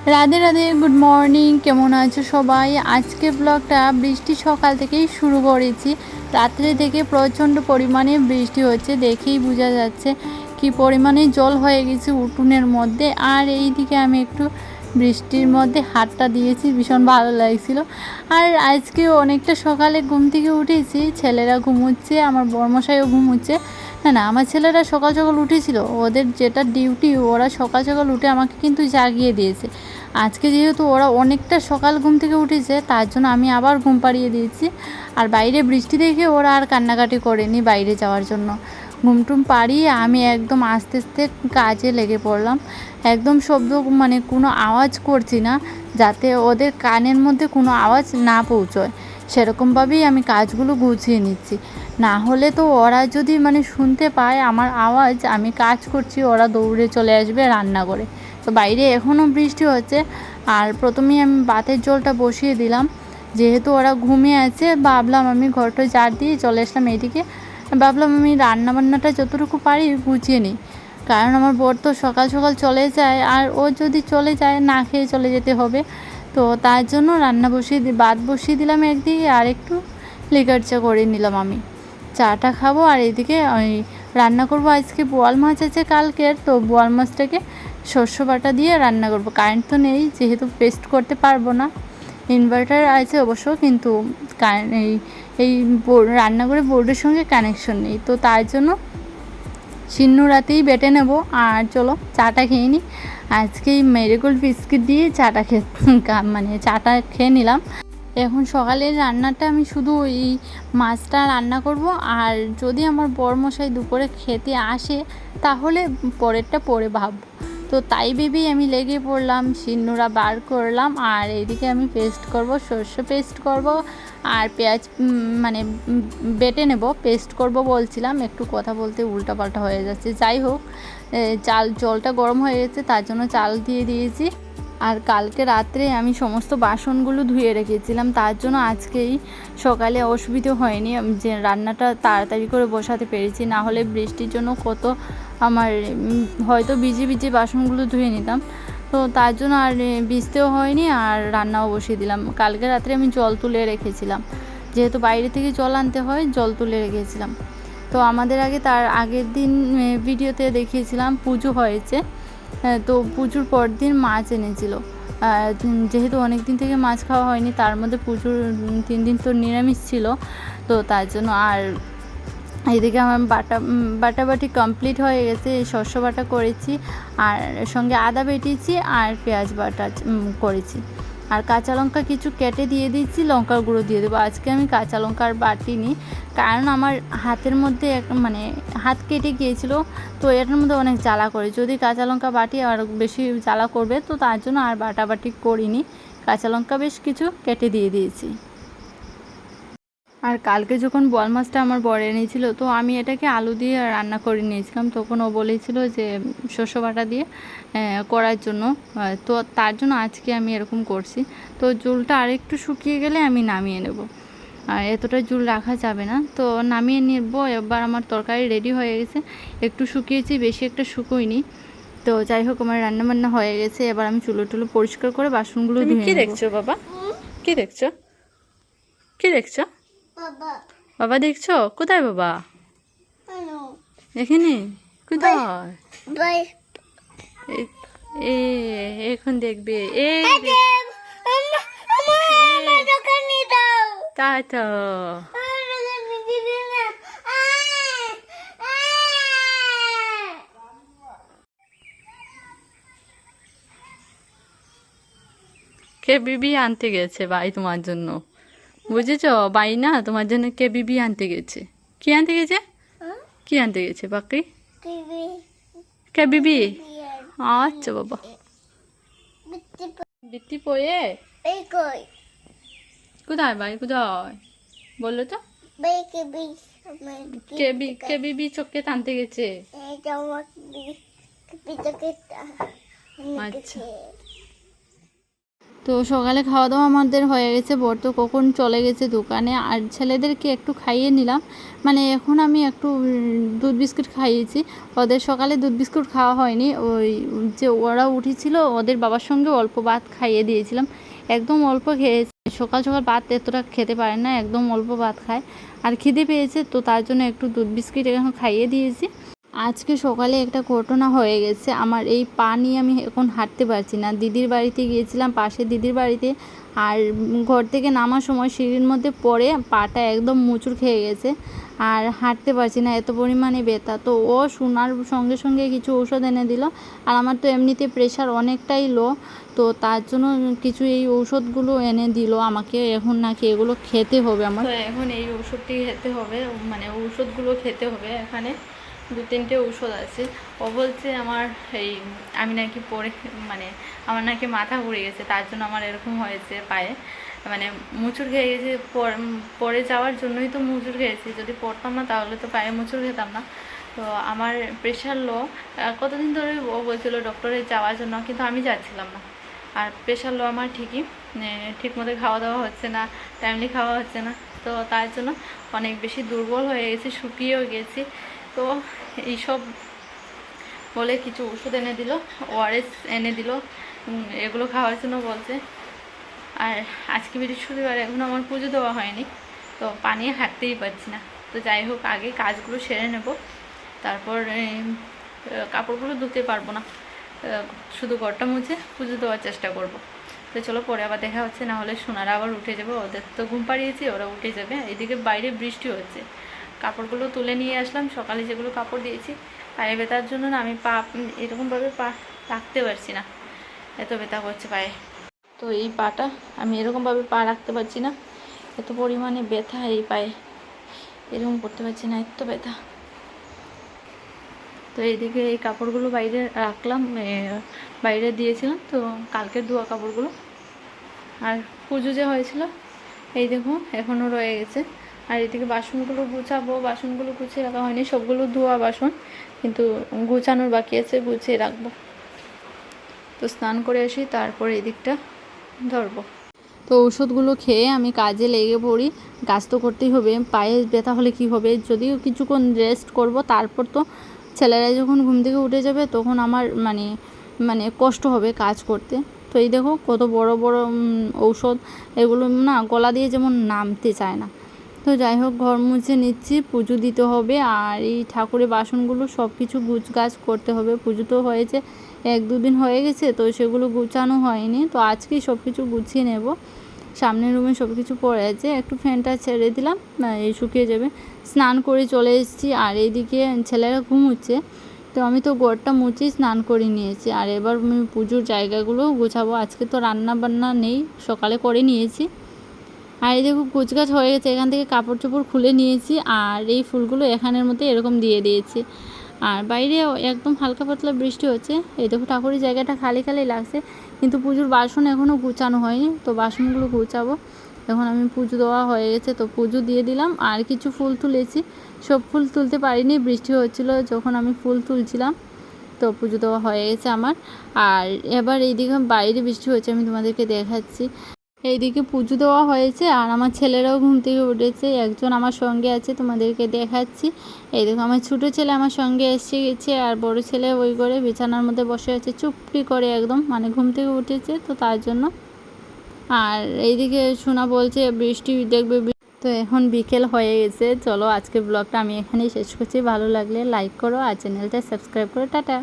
Radhe Radhe, good morning. কেমন আছো সবাই? আজকে ব্লগটা বৃষ্টি সকাল থেকেই শুরু করেছি। রাত্রে থেকে প্রচণ্ড পরিমাণে বৃষ্টি হচ্ছে, দেখেই বোঝা যাচ্ছে কি পরিমাণে জল হয়ে গেছে উঠোনের মধ্যে। আর এই দিকে আমি একটু বৃষ্টির মধ্যে হাতটা দিয়েছি, ভীষণ ভালো লাগছিল। আর আজকে অনেকটা সকালে ঘুম থেকে উঠেছি, ছেলেরা ঘুমোচ্ছে, আমার বড়মশাইও ঘুমোচ্ছে। না, আমার ছেলেরা সকাল সকাল উঠেছিল, ওদের যেটা ডিউটি, ওরা সকাল সকাল উঠে আমাকে কিন্তু জাগিয়ে দিয়েছে। আজকে যেহেতু ওরা অনেকটা সকাল ঘুম থেকে উঠেছে, তার জন্য আমি আবার ঘুম পাড়িয়ে দিয়েছি। আর বাইরে বৃষ্টি দেখে ওরা আর কান্নাকাটি করেনি বাইরে যাওয়ার জন্য। ঘুমটুম পাড়িয়ে আমি একদম আস্তে আস্তে কাজে লেগে পড়লাম। একদম শব্দ মানে কোনো আওয়াজ করছি না, যাতে ওদের কানের মধ্যে কোনো আওয়াজ না পৌঁছয়, সেরকমভাবেই আমি কাজগুলো গুছিয়ে নিচ্ছি। না হলে তো ওরা যদি মানে শুনতে পায় আমার আওয়াজ, আমি কাজ করছি, ওরা দৌড়ে চলে আসবে রান্না করে। তো বাইরে এখনও বৃষ্টি হচ্ছে। আর প্রথমেই আমি বাতের জলটা বসিয়ে দিলাম, যেহেতু ওরা ঘুমিয়ে আছে। ভাবলাম আমি ঘরটা ঝাড় দিয়ে চলে আসলাম এইদিকে। ভাবলাম আমি রান্নাবান্নাটা যতটুকু পারি গুছিয়ে নিই, কারণ আমার বর তো সকাল সকাল চলে যায়, আর ও যদি চলে যায় না খেয়ে চলে যেতে হবে। তো তার জন্য রান্না বসিয়ে ভাত বসিয়ে দিলাম একদিকে, আর একটু লিকার চা করে নিলাম আমি। চাটা খাবো, আর এদিকে ওই রান্না করব। আজকে বোয়াল মাছ আছে কালকের, তো বোয়াল মাছটাকে শস্য বাটা দিয়ে রান্না করব। কারেন্ট তো নেই, যেহেতু পেস্ট করতে পারবো না। ইনভার্টার আছে অবশ্য, কিন্তু এই রান্নাঘরে বোর্ডের সঙ্গে কানেকশন নেই, তো তার জন্য রাতেই বেটে নেব। আর চলো চাটা খেয়ে নিই। আজকে এই মেরিগোল্ড বিস্কিট দিয়ে চাটা মানে চাটা খেয়ে নিলাম। এখন সকালের রান্নাটা আমি শুধু এই মাছটা রান্না করব। আর যদি আমার বরমশাই দুপুরে খেতে আসে, তাহলে পরেরটা পরে ভাববো। তো তাই ভেবেই আমি লেগে পড়লাম, শিলনোড়া বার করলাম। আর এইদিকে আমি পেস্ট করব, সর্ষে পেস্ট করব, আর পেঁয়াজ মানে বেটে নেব। পেস্ট করব বলছিলাম, একটু কথা বলতে উল্টাপাল্টা হয়ে যাচ্ছে। যাই হোক, জলটা গরম হয়ে গেছে, তার জন্য চাল দিয়ে দিয়েছি। আর কালকে রাত্রে আমি সমস্ত বাসনগুলো ধুয়ে রেখেছিলাম, তার জন্য আজকেই সকালে অসুবিধে হয়নি, যে রান্নাটা তাড়াতাড়ি করে বসাতে পেরেছি। না হলে বৃষ্টির জন্য কত আমার হয়তো ভিজে ভিজে বাসনগুলো ধুয়ে নিতাম। তো তার জন্য আর ভিজতেও হয়নি, আর রান্নাও বসিয়ে দিলাম। কালকে রাত্রে আমি জল তুলে রেখেছিলাম, যেহেতু বাইরে থেকে জল আনতে হয়, জল তুলে রেখেছিলাম। তো আমাদের তার আগের দিন ভিডিওতে দেখিয়েছিলাম পুজো হয়েছে। তো পুজোর পর দিন মাছ এনেছিল। যেহেতু অনেক দিন থেকে মাছ খাওয়া হয়নি, তার মধ্যে পুজোর 3 দিন তো নিরামিষ ছিল। তো তার জন্য আর এদিকে আমার বাটাবাটি কমপ্লিট হয়ে গেছে। শস্য বাটা করেছি, আর সঙ্গে আদা বেটেছি, আর পেঁয়াজ বাটা করেছি। আর কাঁচা লঙ্কা কিছু কেটে দিয়ে দিচ্ছি, লঙ্কার গুঁড়ো দিয়ে দেবো। আজকে আমি কাঁচা লঙ্কা আর বাটিনি, কারণ আমার হাতের মধ্যে মানে হাত কেটে গিয়েছিলো, তো এটার মধ্যে অনেক জ্বালা করে। যদি কাঁচা লঙ্কা বাটি আর বেশি জ্বালা করবে, তো তার জন্য আর বাটাবাটি করিনি। কাঁচা লঙ্কা বেশ কিছু কেটে দিয়ে দিয়েছি। আর কালকে যখন বোয়াল মাছটা আমার বর এনেছিল, তো আমি এটাকে আলু দিয়ে রান্না করে নিয়েছিলাম। তখন ও বলেছিল যে শস্য বাটা দিয়ে করার জন্য, তো তার জন্য আজকে আমি এরকম করছি। তো ঝোলটা আরেকটু শুকিয়ে গেলে আমি নামিয়ে নেব, আর এতটা ঝোল রাখা যাবে না। তো নামিয়ে নেব। এবার আমার তরকারি রেডি হয়ে গেছে, একটু শুকিয়েছি, বেশি একটা শুকোয়নি। তো যাই হোক, আমার রান্নাবান্না হয়ে গেছে। এবার আমি চুলো টুলো পরিষ্কার করে বাসনগুলো ধুয়ে নেব। কি দেখছো বাবা? কি দেখছো? কি দেখছো? বাবা দেখছো? কোথায় বাবা? এখানে? কোথায়? এখন দেখবে। তাই তো। কে বিবি আনতে গেছে ভাই তোমার জন্য, বুঝেছো? ভাই না, তোমার জন্য কে বিবি আনতে গেছে। কি আনতে গেছে? কি আনতে গেছে বাকি? কে বিবি? আচ্ছা বাবা। বৃত্তি পয়ে কোথায় ভাই, কোথায় বললো তো? কে বিবি চোখকে টানতে গেছে। আচ্ছা। তো সকালে খাওয়া দাওয়া আমাদের হয়ে গেছে, বর তো কখন চলে গেছে দোকানে, আর ছেলেদেরকে একটু খাইয়ে নিলাম। মানে এখন আমি একটু দুধ বিস্কুট খাইয়েছি ওদের। সকালে দুধ বিস্কুট খাওয়া হয়নি, ওই যে ওরা উঠেছিল ওদের বাবার সঙ্গে অল্প ভাত খাইয়ে দিয়েছিলাম, একদম অল্প খেয়েছে। সকাল সকাল ভাত এতটা খেতে পারে না, একদম অল্প ভাত খায়। আর খিদে পেয়েছে তো তার জন্য একটু দুধ বিস্কুট এখন খাইয়ে দিয়েছি। আজকে সকালে একটা ঘটনা হয়ে গেছে আমার, এই পা নিয়ে আমি এখন হাঁটতে পারছি না। দিদির বাড়িতে গিয়েছিলাম, পাশে দিদির বাড়িতে, আর ঘর থেকে নামার সময় সিঁড়ির মধ্যে পড়ে পাটা একদম মোচড় খেয়ে গেছে, আর হাঁটতে পারছি না, এত পরিমাণে ব্যথা। তো ও শোনার সঙ্গে সঙ্গে কিছু ঔষধ এনে দিল, আর আমার তো এমনিতে প্রেশার অনেকটাই লো, তো তার জন্য কিছু এই ঔষধগুলো এনে দিল আমাকে। এখন নাকি এগুলো খেতে হবে আমার, তো এখন এই ওষুধটি খেতে হবে, মানে ঔষধগুলো খেতে হবে। এখানে 2-3টে ঔষধ আছে। ও বলছে আমার আমি নাকি মানে আমার নাকি মাথা ঘুরে গেছে, তার জন্য আমার এরকম হয়েছে পায়ে, মানে মুচুর খেয়ে গেছে। পরে যাওয়ার জন্যই তো মুচুর খেয়েছি, যদি পড়তাম না তাহলে তো পায়ে মুচুর খেতাম না। তো আমার প্রেশার লো, কতদিন ধরে ও বলছিল ডক্টরে যাওয়ার জন্য, কিন্তু আমি যাচ্ছিলাম না। আর প্রেশার লো আমার ঠিকই, ঠিকমতো খাওয়া দাওয়া হচ্ছে না, টাইমলি খাওয়া হচ্ছে না, তো তার জন্য অনেক বেশি দুর্বল হয়ে গেছি, শুকিয়েও গেছি। তো এইসব বলে কিছু ওষুধ এনে দিল, ওআরএস এনে দিল, এগুলো খাওয়ার জন্য বলছে। আর আজকে বৃহস্পতিবার, এখনও আমার পুজো দেওয়া হয়নি, তো পানি হাঁটতেই পারছি না। তো যাই হোক, আগে কাজগুলো সেরে নেব, তারপর কাপড়গুলো ধুতে পারবো না, শুধু ঘরটা মুছে পুজো দেওয়ার চেষ্টা করব। তো চলো, পরে আবার দেখা হচ্ছে, না হলে সোনারা আবার উঠে যাবে, ওদের তো ঘুম পাড়িয়েছি, ওরা উঠে যাবে। এদিকে বাইরে বৃষ্টি হচ্ছে, কাপড়গুলো তুলে নিয়ে আসলাম, সকালে যেগুলো কাপড় দিয়েছি। পায়ে ব্যথার জন্য না আমি পা এরকমভাবে পা রাখতে পারছি না, এত ব্যথা করছে পায়ে। তো এই পাটা আমি এরকমভাবে পা রাখতে পারছি না, এত পরিমাণে ব্যথা এই পায়ে, এরকম করতে পারছি না, এত ব্যথা। তো এইদিকে এই কাপড়গুলো বাইরে রাখলাম, বাইরে দিয়েছিলাম তো কালকে ধোয়া কাপড়গুলো। আর পুজো যে হয়েছিল এই দেখো এখনও রয়ে গেছে। আর এদিকে বাসনগুলো গুছাবো, বাসনগুলো গুছিয়ে রাখা হয়নি, সবগুলো ধোয়া বাসন, কিন্তু গুছানোর বাকি আছে, গুছিয়ে রাখবো। তো স্নান করে আসি, তারপর এই দিকটা ধরবো। তো ওষুধগুলো খেয়ে আমি কাজে লেগে পড়ি, কাজ তো করতেই হবে। পায়ে ব্যথা হলে কি হবে, যদিও কিছুক্ষণ রেস্ট করব, তারপর তো ছেলেরা যখন ঘুম থেকে উঠে যাবে তখন আমার মানে কষ্ট হবে কাজ করতে। তো এই দেখো কত বড় বড় ঔষধ, এগুলো না গলা দিয়ে যেমন নামতে চায় না। তো যাই হোক, ঘর মুছে নিচ্ছি, পুজো দিতে হবে, আর এই ঠাকুরের বাসনগুলো সব কিছু গুছগাছ করতে হবে। পুজো তো হয়েছে 1-2 দিন হয়ে গেছে, তো সেগুলো গুছানো হয়নি, তো আজকেই সব কিছু গুছিয়ে নেব। সামনের রুমে সব কিছু পড়ে আছে, একটু ফ্যানটা ছেড়ে দিলাম, এই শুকিয়ে যাবে। স্নান করে চলে এসেছি, আর এইদিকে ছেলেরা ঘুমোচ্ছে, তো আমি তো ঘরটা মুছেই স্নান করে নিয়েছি। আর এবার আমি পুজোর জায়গাগুলো গোছাবো। আজকে তো রান্না বান্না নেই, সকালে করে নিয়েছি। আর এই দেখো কুচগাছ হয়ে গেছে, এখান থেকে কাপড় চোপড় খুলে নিয়েছি, আর এই ফুলগুলো এখানের মধ্যে এরকম দিয়ে দিয়েছি। আর বাইরে একদম হালকা পাতলা বৃষ্টি হচ্ছে। এই দেখো ঠাকুরের জায়গাটা খালি খালি লাগছে, কিন্তু পুজোর বাসন এখনও গুছানো হয়নি, তো বাসনগুলো গুছাবো। এখন আমি পুজো দেওয়া হয়ে গেছে, তো পুজো দিয়ে দিলাম। আর কিছু ফুল তুলেছি, সব ফুল তুলতে পারিনি, বৃষ্টি হচ্ছিলো যখন আমি ফুল তুলছিলাম। তো পুজো দেওয়া হয়ে গেছে আমার। আর এবার এইদিকে বাইরে বৃষ্টি হচ্ছে, আমি তোমাদেরকে দেখাচ্ছি। এইদিকে পুজো দেওয়া হয়েছে, আর আমার ছেলেরাও ঘুম থেকে উঠেছে, একজন আমার সঙ্গে আছে, তোমাদেরকে দেখাচ্ছি। এই দেখো আমার ছোটো ছেলে আমার সঙ্গে এসে গেছে, আর বড় ছেলে ওই করে বিছানার মধ্যে বসে আছে চুপটি করে, একদম মানে ঘুম থেকে উঠেছে, তো তার জন্য। আর এইদিকে শোনা বলছে বৃষ্টি দেখবে। তো এখন বিকেল হয়ে গেছে, চলো আজকের ব্লগটা আমি এখানেই শেষ করছি। ভালো লাগলে লাইক করো, আর চ্যানেলটা সাবস্ক্রাইব করো। টাটা।